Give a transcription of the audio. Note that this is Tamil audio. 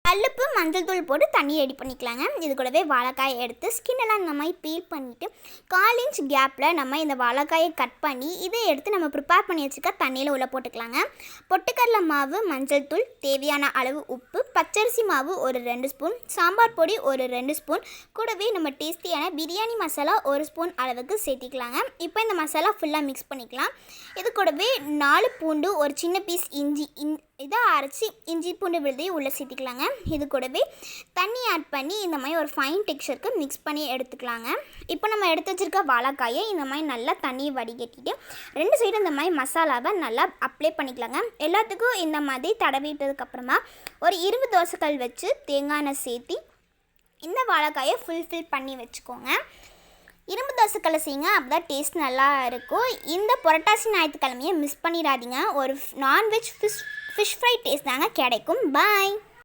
கல்லுப்பு மஞ்சள் தூள் போட்டு தண்ணி ரெடி பண்ணிக்கலாங்க. இது கூடவே வாழைக்காயை எடுத்து ஸ்கின்னெல்லாம் இந்த மாதிரி பீல் பண்ணிவிட்டு 1/4 இன்ச் கேப்பில் நம்ம இந்த வாழைக்காயை கட் பண்ணி இதை எடுத்து நம்ம ப்ரிப்பேர் பண்ணி வச்சுக்க தண்ணியில் உள்ளே போட்டுக்கலாங்க. பொட்டுக்கடலை மாவு, மஞ்சள் தூள், தேவையான அளவு உப்பு, பச்சரிசி மாவு ஒரு 2 ஸ்பூன், சாம்பார் பொடி ஒரு 2 ஸ்பூன், கூடவே நம்ம டேஸ்டியான பிரியாணி மசாலா 1 ஸ்பூன் அளவுக்கு சேர்த்திக்கலாங்க. இப்போ இந்த மசாலா ஃபுல்லாக மிக்ஸ் பண்ணிக்கலாம். இது கூடவே 4 பூண்டு, ஒரு சின்ன பீஸ் இஞ்சி இதை அரைச்சி இஞ்சி பூண்டு விழுதையும் உள்ளே சேர்த்திக்கலாங்க. இது கூடவே தண்ணி ஆட் பண்ணி இந்த மாதிரி ஒரு ஃபைன் டெக்ஸ்சருக்கு மிக்ஸ் பண்ணி எடுத்துக்கலாங்க. இப்போ நம்ம எடுத்து வச்சுருக்க வாழைக்காயை இந்த மாதிரி நல்லா தண்ணியை வடிகட்டிட்டு 2 சைடும் இந்த மாதிரி மசாலாவை நல்லா அப்ளை பண்ணிக்கலாங்க. எல்லாத்துக்கும் இந்த மாதிரி தடவிட்டதுக்கப்புறமா ஒரு இரும்பு தோசைக்கல் வச்சு தேங்காய் எண்ணெய் சேர்த்தி இந்த வாழைக்காயை ஃபில் பண்ணி வச்சுக்கோங்க. இரும்பு தோசைக்கல்லை செய்யுங்க, அப்போ தான் டேஸ்ட் நல்லா இருக்கும். இந்த புரட்டாசி ஞாயிற்றுக்கிழமையை மிஸ் பண்ணிடாதீங்க. ஒரு நான்வெஜ் ஃபிஷ் ஃப்ரை டேஸ்ட் தாங்க கிடைக்கும். பாய்.